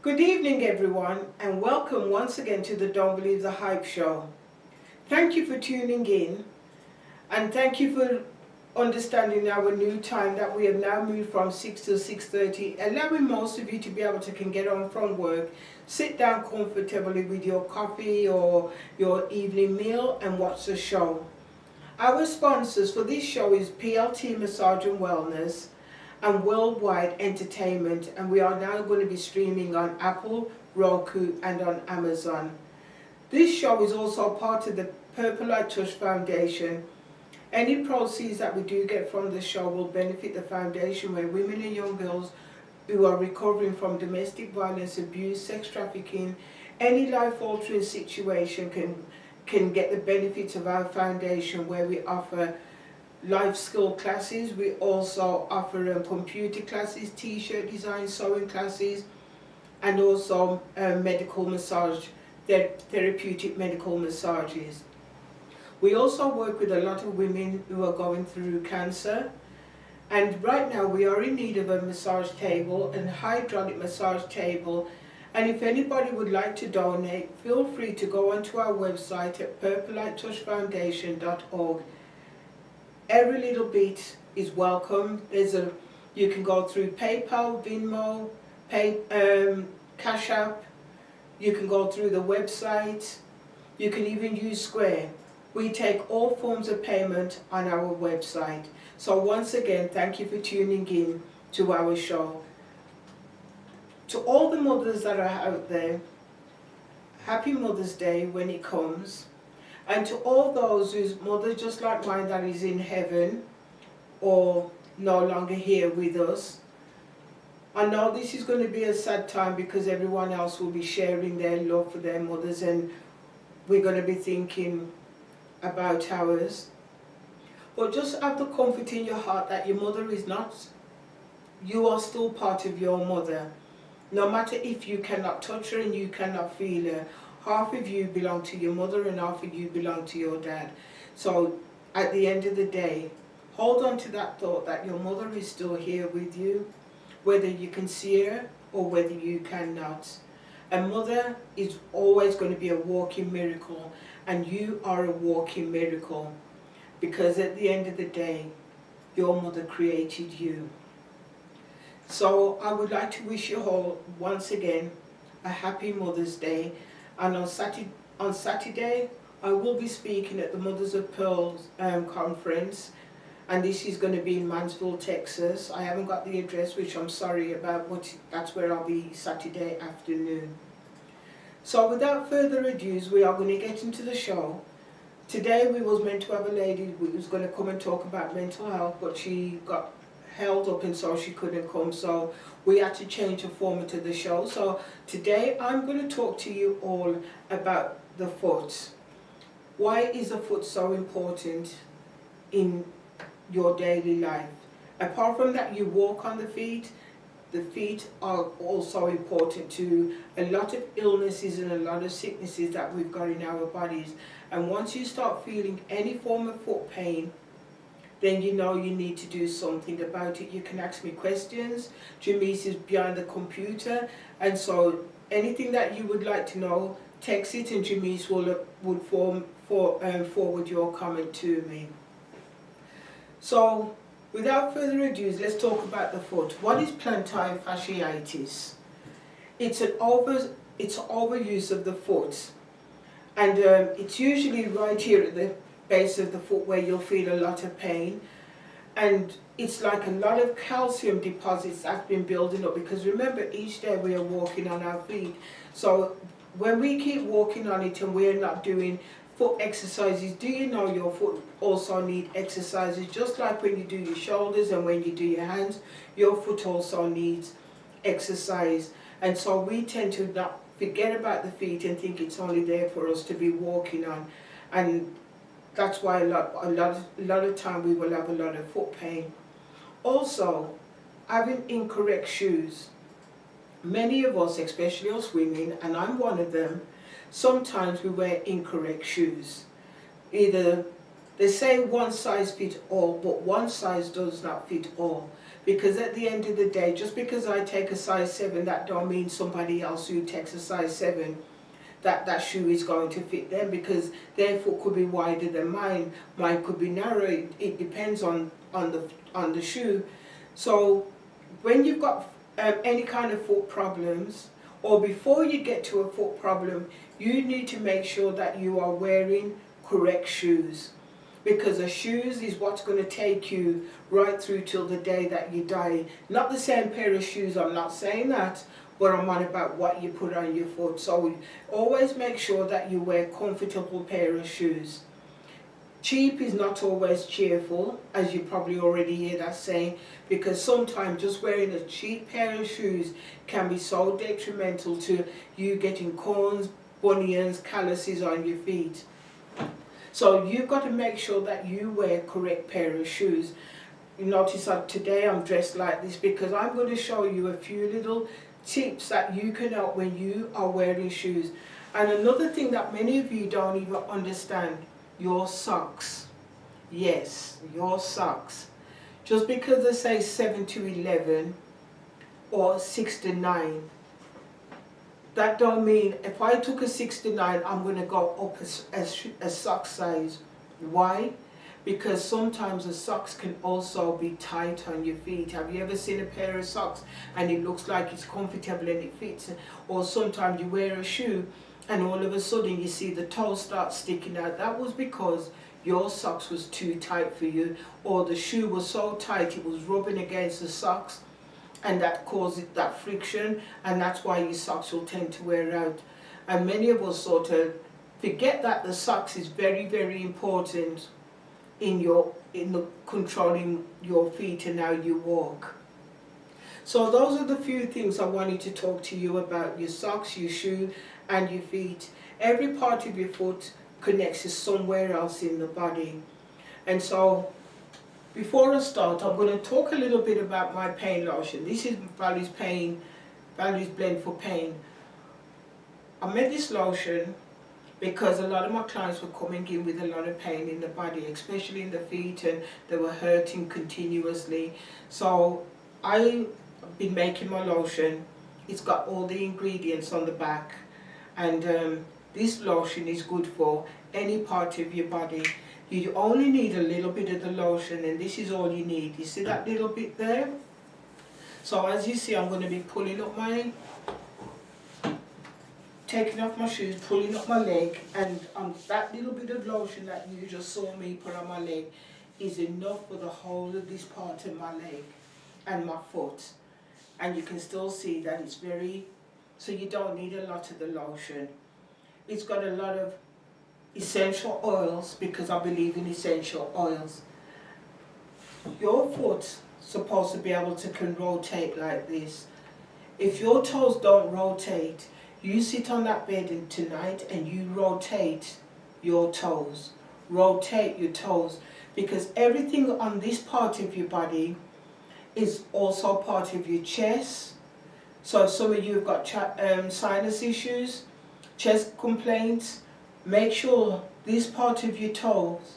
Good evening everyone, and welcome once again to the Don't Believe the Hype show. Thank you for tuning in, and thank you for understanding our new time that we have now moved from 6 to 6:30, allowing most of you to be able to can get on from work, sit down comfortably with your coffee or your evening meal and watch the show. Our sponsors for this show is PLT Massage and Wellness and Worldwide Entertainment, and we are now going to be streaming on Apple, Roku and on Amazon. This show is also part of the Purple Light Touch Foundation. Any proceeds that we do get from the show will benefit the foundation, where women and young girls who are recovering from domestic violence, abuse, sex trafficking, any life-altering situation can get the benefits of our foundation, where we offer life skill classes. We also offer computer classes, t-shirt design, sewing classes, and also medical massage, therapeutic medical massages. We also work with a lot of women who are going through cancer, and right now we are in need of a massage table, and hydraulic massage table. And if anybody would like to donate, feel free to go onto our website at purplelightouchfoundation.org. Every little bit is welcome. You can go through PayPal, Venmo, Cash App. You can go through the website. You can even use Square. We take all forms of payment on our website. So once again, thank you for tuning in to our show. To all the mothers that are out there, happy Mother's Day when it comes. And to all those whose mother, just like mine, that is in heaven or no longer here with us. I know this is going to be a sad time because everyone else will be sharing their love for their mothers, and we're going to be thinking about ours. But just have the comfort in your heart that your mother is not, you are still part of your mother. No matter if you cannot touch her and you cannot feel her, half of you belong to your mother and half of you belong to your dad. So at the end of the day, hold on to that thought that your mother is still here with you, whether you can see her or whether you cannot. A mother is always going to be a walking miracle, and you are a walking miracle, because at the end of the day, your mother created you. So I would like to wish you all once again a happy Mother's Day. And on Saturday I will be speaking at the Mothers of Pearls conference, and this is going to be in Mansfield, Texas. I haven't got the address, which I'm sorry about, but that's where I'll be Saturday afternoon. So without further ado, we are going to get into the show. Today we was meant to have a lady who was going to come and talk about mental health, but she got held up and so she couldn't come, so we had to change the format of the show. So today I'm going to talk to you all about the foot. Why is the foot so important in your daily life? Apart from that, you walk on the feet are also important to a lot of illnesses and a lot of sicknesses that we've got in our bodies. And once you start feeling any form of foot pain, then you know you need to do something about it. You can ask me questions. Jamise is behind the computer, and so anything that you would like to know, text it and Jamise would forward your comment to me. So without further ado, let's talk about the foot. What is plantar fasciitis? It's overuse of the foot, and it's usually right here at the base of the foot where you'll feel a lot of pain, and it's like a lot of calcium deposits that's been building up, because remember, each day we are walking on our feet. So when we keep walking on it and we're not doing foot exercises, do you know your foot also need exercises? Just like when you do your shoulders and when you do your hands, your foot also needs exercise. And so we tend to not forget about the feet and think it's only there for us to be walking on, and that's why a lot of time we will have a lot of foot pain. Also, having incorrect shoes. Many of us, especially us women, and I'm one of them, sometimes we wear incorrect shoes. Either they say one size fits all, but one size does not fit all. because at the end of the day, just because I take a size 7, that don't mean somebody else who takes a size 7 that shoe is going to fit them, because their foot could be wider than mine. Mine could be narrow. It depends on the shoe. So when you've got any kind of foot problems, or before you get to a foot problem, you need to make sure that you are wearing correct shoes, because the shoes is what's going to take you right through till the day that you die. Not the same pair of shoes, I'm not saying that, but I'm on about what you put on your foot. So always make sure that you wear comfortable pair of shoes. Cheap is not always cheerful, as you probably already hear that saying, because sometimes just wearing a cheap pair of shoes can be so detrimental to you getting corns, bunions, calluses on your feet. So you've got to make sure that you wear correct pair of shoes. You notice that today I'm dressed like this because I'm going to show you a few little tips that you can help when you are wearing shoes. And another thing that many of you don't even understand, your socks. Yes, your socks. Just because they say 7 to 11 or 6 to 9, that don't mean if I took a 6 to 9, I'm going to go up a sock size. Why? Because sometimes the socks can also be tight on your feet. Have you ever seen a pair of socks and it looks like it's comfortable and it fits? Or sometimes you wear a shoe and all of a sudden you see the toe start sticking out. That was because your socks was too tight for you, or the shoe was so tight it was rubbing against the socks, and that causes that friction, and that's why your socks will tend to wear out. And many of us sort of forget that the socks is very, very important in the controlling your feet and how you walk. So those are the few things I wanted to talk to you about: your socks, your shoe, and your feet. Every part of your foot connects to somewhere else in the body. And so before I start, I'm going to talk a little bit about my pain lotion. This is Valley's Blend for Pain. I made this lotion because a lot of my clients were coming in with a lot of pain in the body, especially in the feet, and they were hurting continuously. So I've been making my lotion. It's got all the ingredients on the back, and this lotion is good for any part of your body. You only need a little bit of the lotion, and this is all you need. You see that little bit there? So as you see, I'm going to be pulling up taking off my shoes, pulling up my leg, and that little bit of lotion that you just saw me put on my leg is enough for the whole of this part of my leg and my foot. And you can still see that it's so you don't need a lot of the lotion. It's got a lot of essential oils, because I believe in essential oils. Your foot's supposed to be able to can rotate like this. If your toes don't rotate, you sit on that bed tonight and you rotate your toes. Rotate your toes, because everything on this part of your body is also part of your chest. So if some of you have got sinus issues, chest complaints, make sure this part of your toes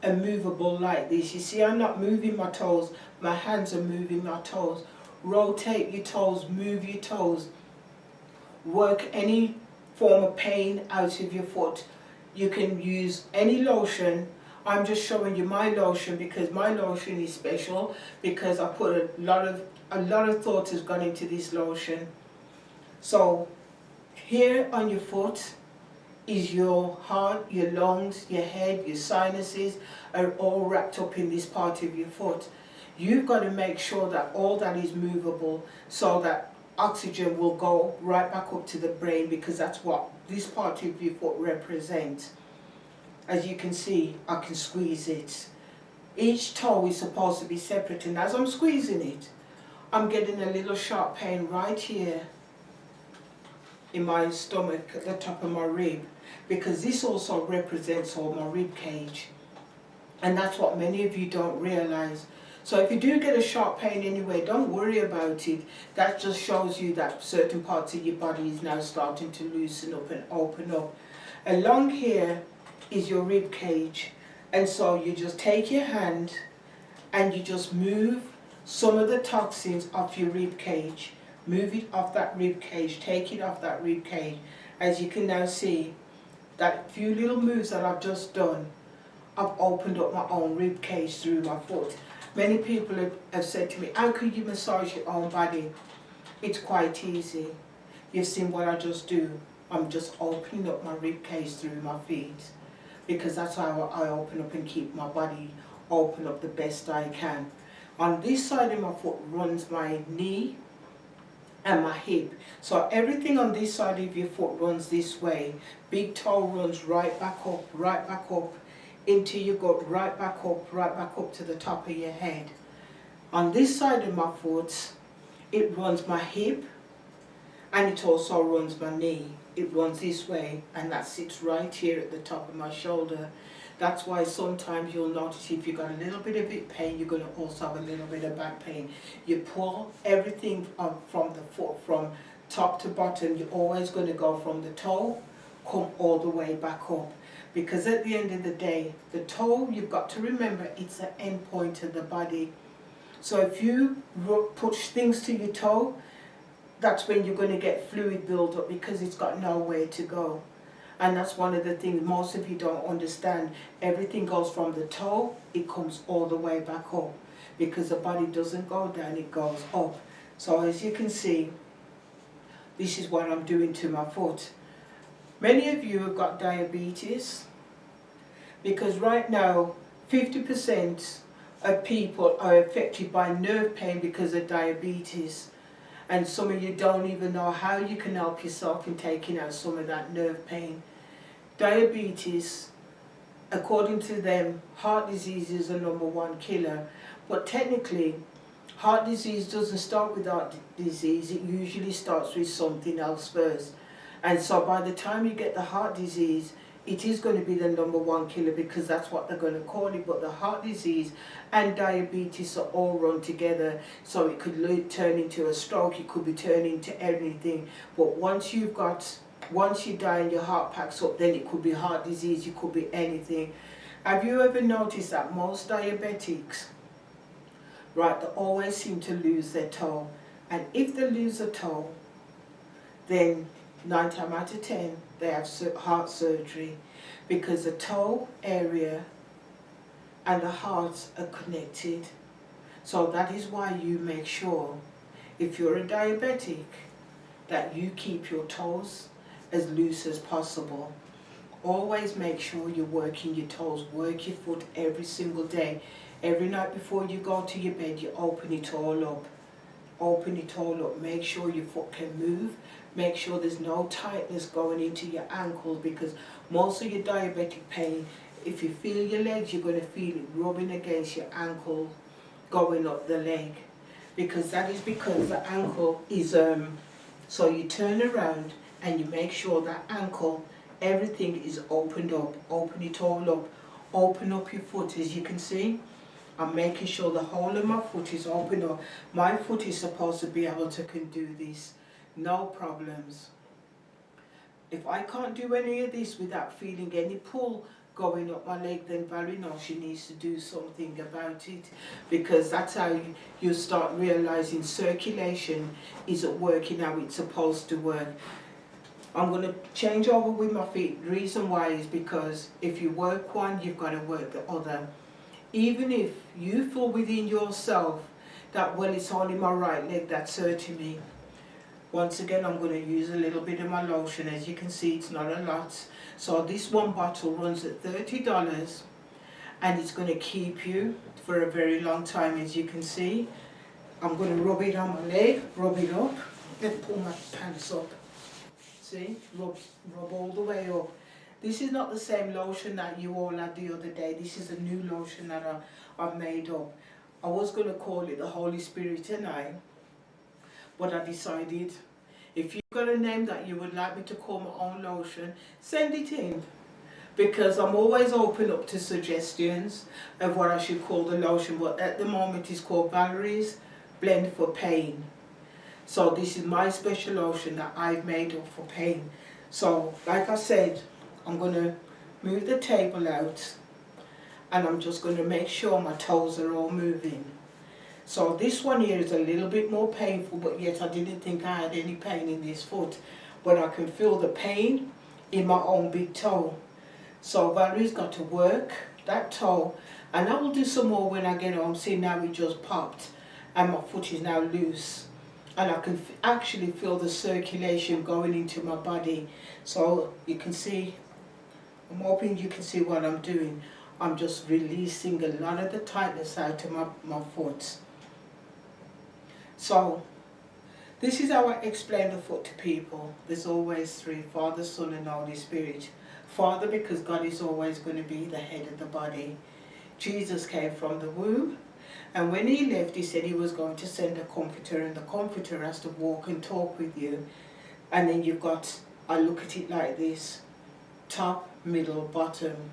are movable like this. You see, I'm not moving my toes, my hands are moving my toes. Rotate your toes, move your toes. Work any form of pain out of your foot. You can use any lotion. I'm just showing you my lotion because my lotion is special, because I put a lot of thought has gone into this lotion. So here on your foot is your heart, your lungs, your head, your sinuses are all wrapped up in this part of your foot. You've got to make sure that all that is movable, so that oxygen will go right back up to the brain, because that's what this part of your foot represents. As you can see, I can squeeze it. Each toe is supposed to be separate, and as I'm squeezing it, I'm getting a little sharp pain right here in my stomach, at the top of my rib, because this also represents all my rib cage, and that's what many of you don't realize. So if you do get a sharp pain anywhere, don't worry about it. That just shows you that certain parts of your body is now starting to loosen up and open up. Along here is your rib cage, and so you just take your hand and you just move some of the toxins off your rib cage. Move it off that rib cage, take it off that rib cage. As you can now see, that few little moves that I've just done, I've opened up my own rib cage through my foot. Many people have said to me, how could you massage your own body? It's quite easy. You've seen what I just do. I'm just opening up my rib cage through my feet, because that's how I open up and keep my body open up the best I can. On this side of my foot runs my knee and my hip. So everything on this side of your foot runs this way. Big toe runs right back up into your gut, right back up to the top of your head. On this side of my foot, it runs my hip and it also runs my knee. It runs this way, and that sits right here at the top of my shoulder. That's why sometimes you'll notice if you've got a little bit of hip pain, you're going to also have a little bit of back pain. You pull everything from the foot, from top to bottom. You're always going to go from the toe, come all the way back up. Because at the end of the day, the toe, you've got to remember, it's the end point of the body. So if you push things to your toe, that's when you're going to get fluid build up, because it's got nowhere to go. And that's one of the things most of you don't understand. Everything goes from the toe, it comes all the way back up, because the body doesn't go down, it goes up. So as you can see, this is what I'm doing to my foot. Many of you have got diabetes, because right now 50% of people are affected by nerve pain because of diabetes. And some of you don't even know how you can help yourself in taking out some of that nerve pain. Diabetes, according to them, heart disease is the #1 killer. But technically, heart disease doesn't start with heart disease. It usually starts with something else first. And so by the time you get the heart disease, it is going to be the #1 killer, because that's what they're going to call it. But the heart disease and diabetes are all run together. So it could turn into a stroke, it could be turning into anything. But once you die and your heart packs up, then it could be heart disease, it could be anything. Have you ever noticed that most diabetics, right, they always seem to lose their toe? And if they lose a toe, then 9 times out of 10, they have heart surgery, because the toe area and the heart are connected. So that is why you make sure, if you're a diabetic, that you keep your toes as loose as possible. Always make sure you're working your toes, work your foot every single day. Every night before you go to your bed, you open it all up. Open it all up, make sure your foot can move, make sure there's no tightness going into your ankles, because most of your diabetic pain, if you feel your legs, you're going to feel it rubbing against your ankle, going up the leg, because that is because the ankle is, so you turn around and you make sure that ankle, everything is opened up, open it all up, open up your foot. As you can see, I'm making sure the whole of my foot is open up. My foot is supposed to be able to do this, no problems. If I can't do any of this without feeling any pull going up my leg, then Valerie knows she needs to do something about it, because that's how you start realizing circulation isn't working how it's supposed to work. I'm going to change over with my feet. The reason why is because if you work one, you've got to work the other. Even if you feel within yourself that, well, it's only my right leg that's hurting me, once again I'm going to use a little bit of my lotion. As you can see, it's not a lot. So this one bottle runs at $30, and it's going to keep you for a very long time. As you can see, I'm going to rub it on my leg, rub it up. Let's pull my pants up. See, rub all the way up. This is not the same lotion that you all had the other day. This is a new lotion that I've made up. I was going to call it the Holy Spirit and I, but I decided, if you've got a name that you would like me to call my own lotion, send it in. Because I'm always open up to suggestions of what I should call the lotion, but at the moment it's called Valerie's Blend for Pain. So this is my special lotion that I've made up for pain. So, like I said, I'm going to move the table out, and I'm just going to make sure my toes are all moving. So this one here is a little bit more painful, but yet I didn't think I had any pain in this foot. But I can feel the pain in my own big toe. So Valerie's got to work that toe, and I will do some more when I get home. See, now it just popped and my foot is now loose, and I can actually feel the circulation going into my body. So you can see, I'm hoping you can see what I'm doing. I'm just releasing a lot of the tightness out of my foot. So this is how I explain the foot to people. There's always three: Father, Son and Holy Spirit. Father, because God is always going to be the head of the body. Jesus came from the womb, and when he left, he said he was going to send a comforter, and the comforter has to walk and talk with you. And then you've got, I look at it like this: top, middle, bottom,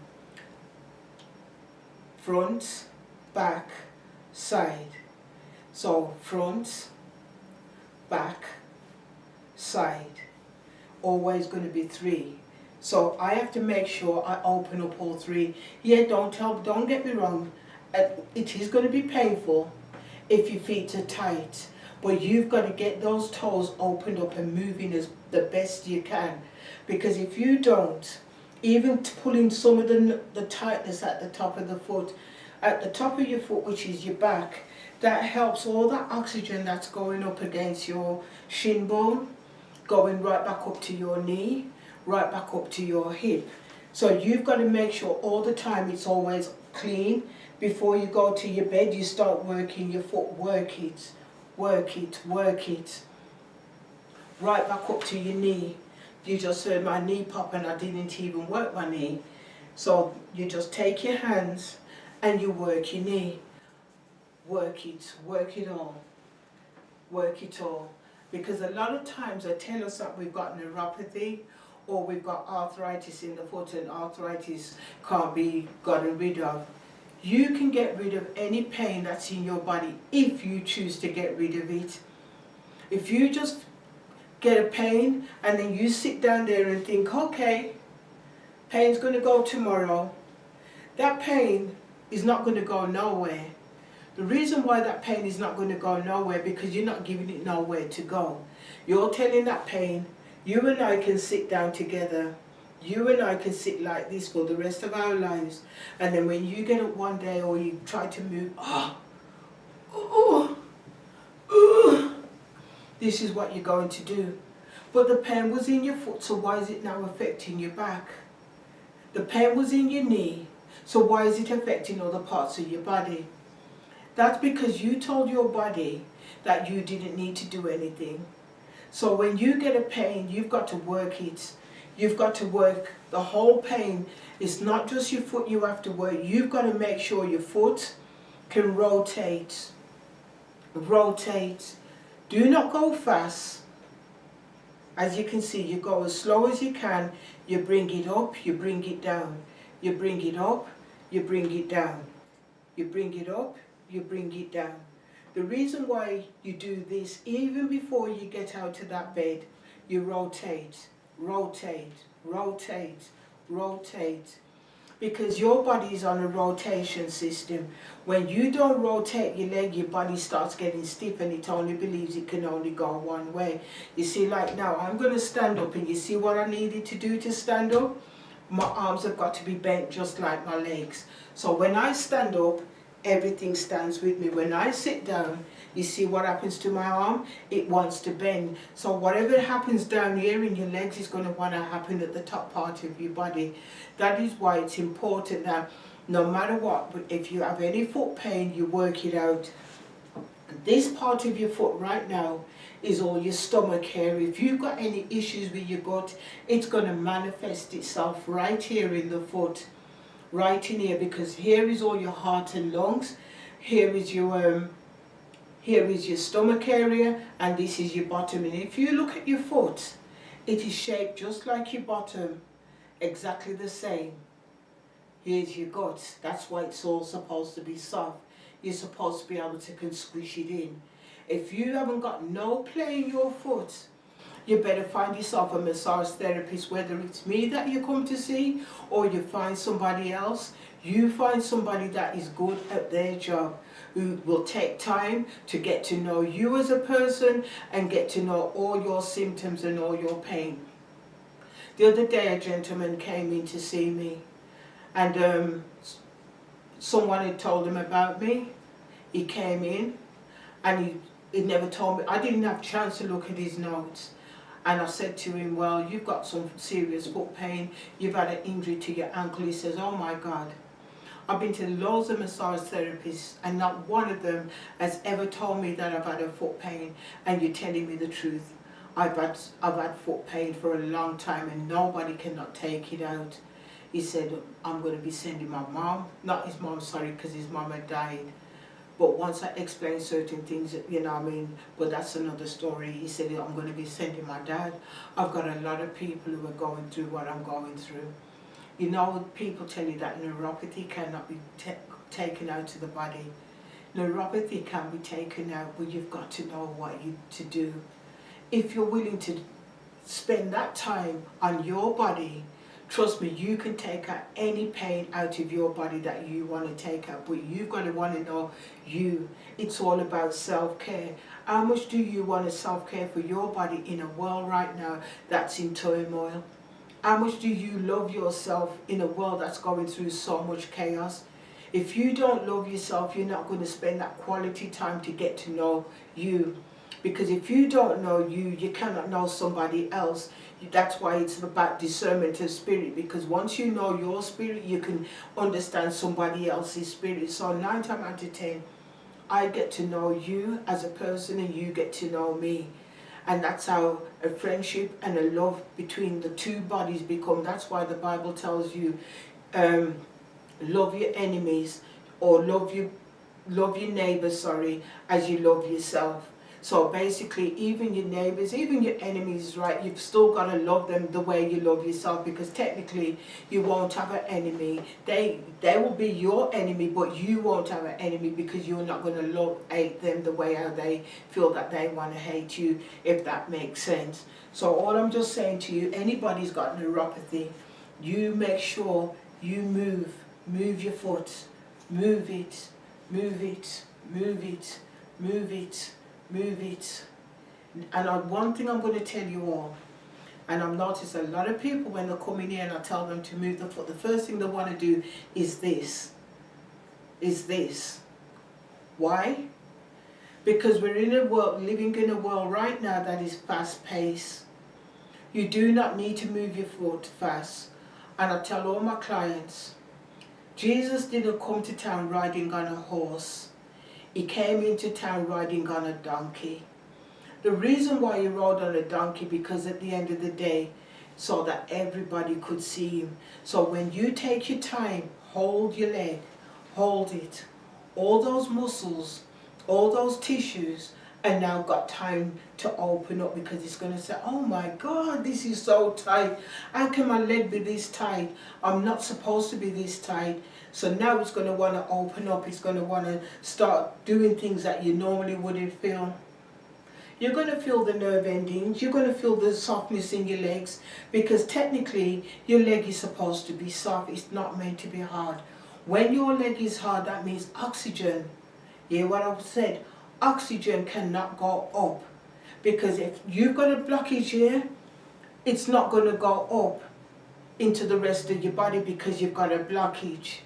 front, back, side. So front, back, side, always going to be three. So I have to make sure I open up all three. Yeah, don't get me wrong, it is going to be painful if your feet are tight, but you've got to get those toes opened up and moving as the best you can, because if you don't, even pulling some of the tightness at the top of the foot, at the top of your foot, which is your back, that helps all that oxygen that's going up against your shin bone, going right back up to your knee, right back up to your hip. So you've got to make sure all the time it's always clean. Before you go to your bed, you start working your foot. Work it, work it, work it. Right back up to your knee. You just heard my knee pop and I didn't even work my knee. So you just take your hands and you work your knee. Work it all. Work it all. Because a lot of times they tell us that we've got neuropathy or we've got arthritis in the foot, and arthritis can't be gotten rid of. You can get rid of any pain that's in your body if you choose to get rid of it. If you just get a pain and then you sit down there and think, okay, pain's going to go tomorrow, that pain is not going to go nowhere. The reason why that pain is not going to go nowhere, because you're not giving it nowhere to go. You're telling that pain, you and I can sit down together. You and I can sit like this for the rest of our lives. And then when you get up one day or you try to move, this is what you're going to do. But the pain was in your foot, so why is it now affecting your back? The pain was in your knee, so why is it affecting other parts of your body? That's because you told your body that you didn't need to do anything. So when you get a pain, you've got to work it. You've got to work the whole pain. It's not just your foot you have to work. You've got to make sure your foot can rotate. Rotate. Do not go fast. As you can see, you go as slow as you can. You bring it up, you bring it down. You bring it up, you bring it down. You bring it up, you bring it down. The reason why you do this, even before you get out of that bed, you rotate, rotate, rotate, rotate. Because your body is on a rotation system. When you don't rotate your leg, your body starts getting stiff and it only believes it can only go one way. You see, like now, I'm going to stand up, and you see what I needed to do to stand up? My arms have got to be bent just like my legs. So when I stand up, everything stands with me. When I sit down, you see what happens to my arm? It wants to bend. So whatever happens down here in your legs is going to want to happen at the top part of your body. That is why it's important that no matter what, but if you have any foot pain, you work it out. This part of your foot right now is all your stomach area. If you've got any issues with your gut, it's going to manifest itself right here in the foot. Right in here, because here is all your heart and lungs, here is your stomach area, and this is your bottom. And if you look at your foot, it is shaped just like your bottom, exactly the same. Here's your gut. That's why it's all supposed to be soft. You're supposed to be able to squish it in. If you haven't got no play in your foot, you better find yourself a massage therapist, whether it's me that you come to see or you find somebody else. You find somebody that is good at their job. who will take time to get to know you as a person and get to know all your symptoms and all your pain. The other day a gentleman came in to see me, and someone had told him about me. He came in and he never told me. I didn't have a chance to look at his notes. And I said to him, well, you've got some serious foot pain, you've had an injury to your ankle. He says, oh my God, I've been to loads of massage therapists and not one of them has ever told me that I've had a foot pain, and you're telling me the truth. I've had foot pain for a long time and nobody cannot take it out. He said, I'm going to be sending my mom, not his mom, sorry, because his mom had died. But once I explained certain things, you know what I mean, but that's another story. He said, I'm going to be sending my dad. I've got a lot of people who are going through what I'm going through. You know, people tell you that neuropathy cannot be taken out of the body. Neuropathy can be taken out, but you've got to know what to do. If you're willing to spend that time on your body, trust me, you can take out any pain out of your body that you want to take out, but you've got to want to know you. It's all about self-care. How much do you want to self-care for your body in a world right now that's in turmoil? How much do you love yourself in a world that's going through so much chaos? If you don't love yourself, you're not going to spend that quality time to get to know you. Because if you don't know you, you cannot know somebody else. That's why it's about discernment of spirit, because once you know your spirit, you can understand somebody else's spirit. So 9 times out of 10, I get to know you as a person and you get to know me. And that's how a friendship and a love between the two bodies become. That's why the Bible tells you, love your enemies, or love your neighbours, sorry, as you love yourself. So basically, even your neighbours, even your enemies, right, you've still got to love them the way you love yourself, because technically you won't have an enemy. They will be your enemy, but you won't have an enemy, because you're not going to hate them the way how they feel that they want to hate you, if that makes sense. So all I'm just saying to you, anybody's got neuropathy, you make sure you move your foot, move it, move it, move it, move it, move it. And one thing I'm going to tell you all, and I've noticed a lot of people when they're coming in and I tell them to move the foot, the first thing they want to do is this. Why? Because we're in a world, living in a world right now that is fast paced. You do not need to move your foot fast. And I tell all my clients, Jesus didn't come to town riding on a horse. He came into town riding on a donkey. The reason why he rode on a donkey, because at the end of the day, so that everybody could see him. So when you take your time, hold your leg, hold it. All those muscles, all those tissues are now got time to open up, because it's going to say, oh my God, this is so tight. How can my leg be this tight? I'm not supposed to be this tight. So now it's going to want to open up. It's going to want to start doing things that you normally wouldn't feel. You're going to feel the nerve endings. You're going to feel the softness in your legs, because technically your leg is supposed to be soft. It's not meant to be hard. When your leg is hard, that means oxygen. Hear what I've said? Oxygen cannot go up, because if you've got a blockage here, it's not going to go up into the rest of your body, because you've got a blockage.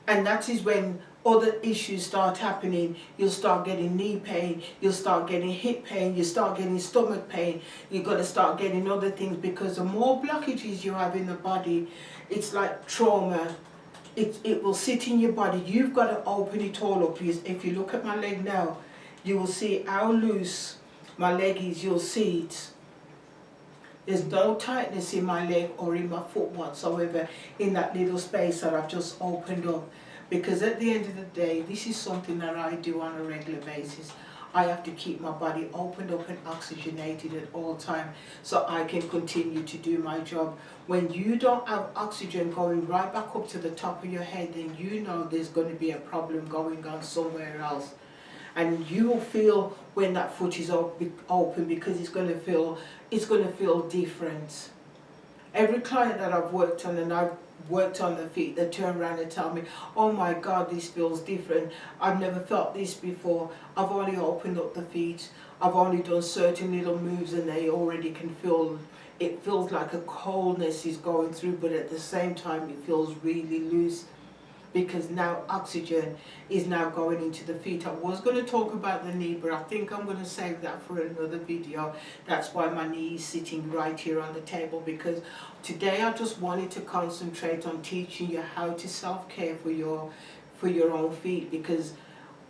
And that is when other issues start happening. You'll start getting knee pain, you'll start getting hip pain, you start getting stomach pain, you're going to start getting other things, because the more blockages you have in the body, it's like trauma. It will sit in your body. You've got to open it all up. If you look at my leg now, you will see how loose my leg is. You'll see it. There's no tightness in my leg or in my foot whatsoever in that little space that I've just opened up. Because at the end of the day, this is something that I do on a regular basis. I have to keep my body opened up and oxygenated at all times, so I can continue to do my job. When you don't have oxygen going right back up to the top of your head, then you know there's going to be a problem going on somewhere else. And you will feel when that foot is open, because it's going to feel different. Every client that I've worked on, and I've worked on the feet, they turn around and tell me, oh my God, this feels different. I've never felt this before. I've only opened up the feet. I've only done certain little moves and they already can feel, it feels like a coldness is going through, but at the same time it feels really loose, because now oxygen is now going into the feet. I was going to talk about the knee, but I think I'm going to save that for another video. That's why my knee is sitting right here on the table, because today I just wanted to concentrate on teaching you how to self-care for your own feet, because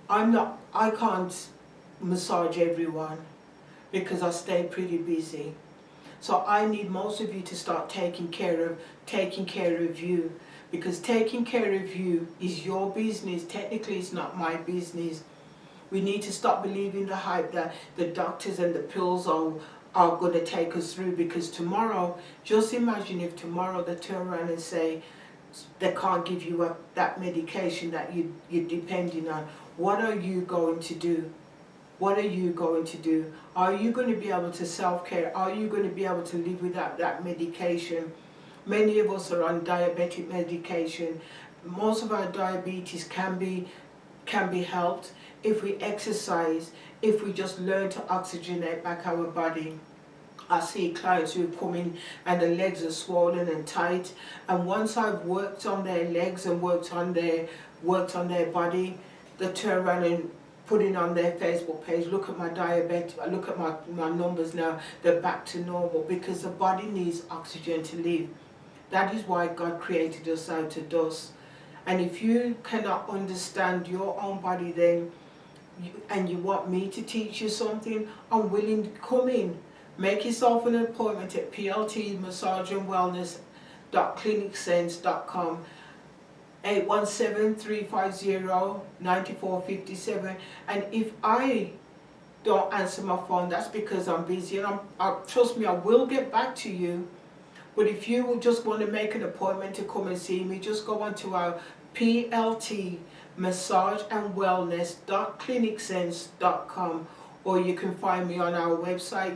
I can't massage everyone because I stay pretty busy. So I need most of you to start taking care of you, because taking care of you is your business. Technically, it's not my business. We need to stop believing the hype that the doctors and the pills are going to take us through, because tomorrow, just imagine if tomorrow they turn around and say they can't give you that medication that you're depending on. What are you going to do? What are you going to do? Are you going to be able to self-care? Are you going to be able to live without that medication? Many of us are on diabetic medication. Most of our diabetes can be helped if we exercise, if we just learn to oxygenate back our body. I see clients who come in and the legs are swollen and tight, and once I've worked on their legs and worked on their body, they turn around and put it on their Facebook page, look at my diabetes, look at my numbers now, they're back to normal, because the body needs oxygen to live. That is why God created us out of dust. And if you cannot understand your own body, then and you want me to teach you something, I'm willing to come in. Make yourself an appointment at pltmassageandwellness.clinicsense.com, 817-350-9457. And if I don't answer my phone, that's because I'm busy, and trust me, I will get back to you. But if you just want to make an appointment to come and see me, just go onto our pltmassageandwellness.clinicsense.com, or you can find me on our website,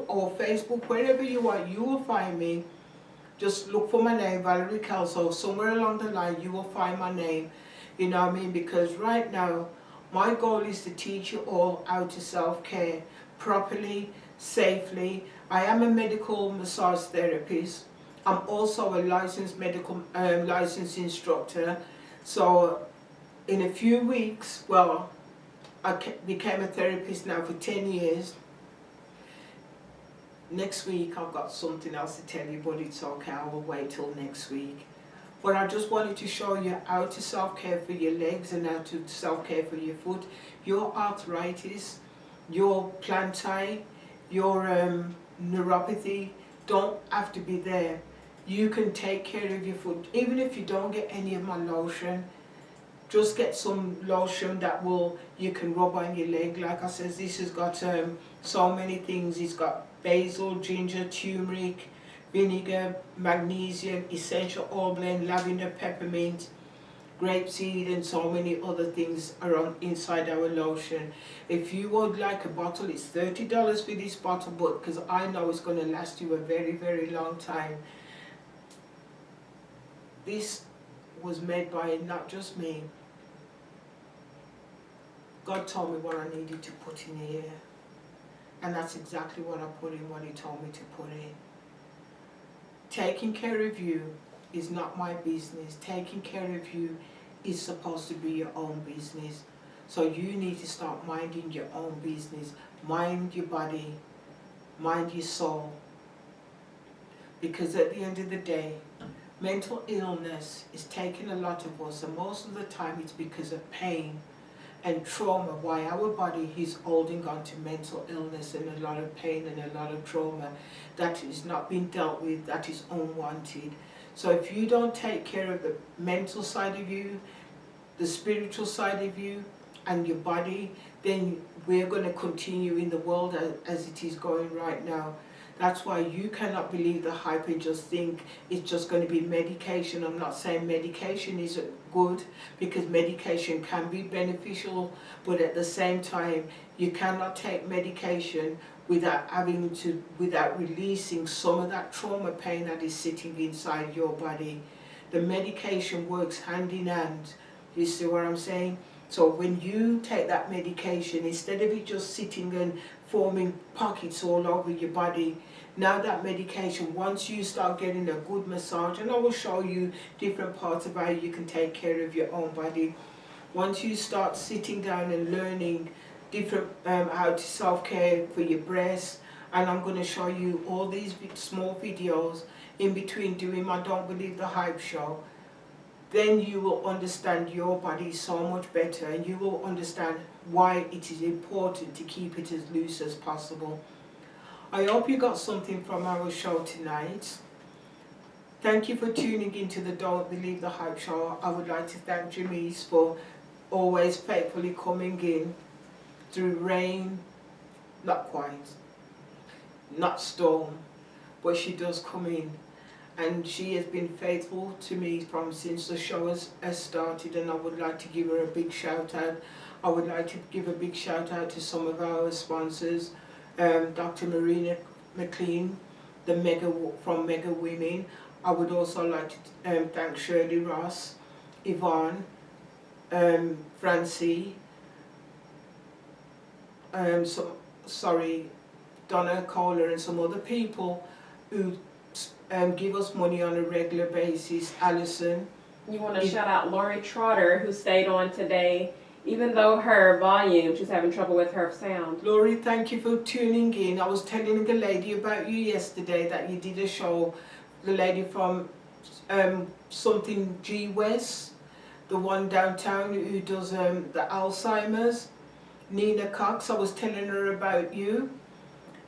or Facebook, wherever you are, you will find me. Just look for my name, Valerie Kelso. Somewhere along the line you will find my name. You know what I mean? Because right now my goal is to teach you all how to self-care properly, safely. I am a medical massage therapist. I'm also a licensed licensed instructor. So in a few weeks, well, I became a therapist now for 10 years. Next week I've got something else to tell you, but it's okay, I will wait till next week. But I just wanted to show you how to self-care for your legs and how to self-care for your foot. Your arthritis, your plantar, your neuropathy don't have to be there. You can take care of your foot. Even if you don't get any of my lotion, just get some lotion that you can rub on your leg. Like I said, this has got so many things. It's got basil, ginger, turmeric, vinegar, magnesium, essential oil blend, lavender, peppermint, grapeseed, and so many other things are inside our lotion. If you would like a bottle, it's $30 for this bottle, but because I know it's going to last you a very, very long time. This was made by not just me. God told me what I needed to put in here, and that's exactly what I put in, what He told me to put in. Taking care of you is not my business. Taking care of you is supposed to be your own business. So you need to start minding your own business. Mind your body, mind your soul. Because at the end of the day, mental illness is taking a lot of us, and most of the time it's because of pain and trauma, why our body is holding on to mental illness and a lot of pain and a lot of trauma that is not being dealt with, that is unwanted. So if you don't take care of the mental side of you, the spiritual side of you, and your body, then we're going to continue in the world as it is going right now. That's why you cannot believe the hype and just think it's just going to be medication. I'm not saying medication isn't good, because medication can be beneficial, but at the same time, you cannot take medication without releasing some of that trauma pain that is sitting inside your body. The medication works hand in hand. You see what I'm saying? So when you take that medication, instead of it just sitting and forming pockets all over your body, now that medication, once you start getting a good massage, and I will show you different parts of how you can take care of your own body. Once you start sitting down and learning different how to self-care for your breasts, and I'm going to show you all these small videos in between doing my Don't Believe the Hype show, then you will understand your body so much better, and you will understand why it is important to keep it as loose as possible. I hope you got something from our show tonight. Thank you for tuning into the Don't Believe the Hype show. I would like to thank Janice for always faithfully coming in through rain, not quite, not storm, but she does come in. And she has been faithful to me since the show has started, and I would like to give her a big shout out. I would like to give a big shout out to some of our sponsors, Dr. Marina McLean, from Mega Women. I would also like to thank Shirley Ross, Yvonne, Francie, Donna Kohler, and some other people who give us money on a regular basis. Alison. You want to shout out Lori Trotter, who stayed on today, even though her volume, she's having trouble with her sound. Lori, thank you for tuning in. I was telling the lady about you yesterday that you did a show, the lady from something G West, the one downtown who does the Alzheimer's, Nina Cox. I was telling her about you,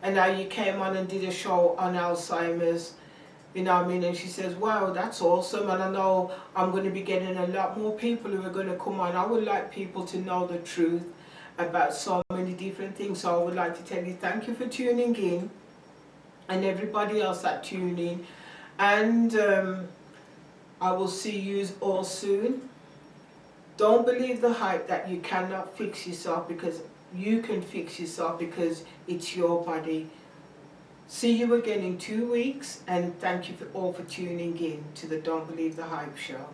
and now you came on and did a show on Alzheimer's. You know what I mean? And she says, wow, that's awesome. And I know I'm going to be getting a lot more people who are going to come on. I would like people to know the truth about so many different things. So I would like to tell you thank you for tuning in, and everybody else that tuned in. And I will see you all soon. Don't believe the hype that you cannot fix yourself, because you can fix yourself, because it's your body. See you again in 2 weeks, and thank you all for tuning in to the Don't Believe the Hype show.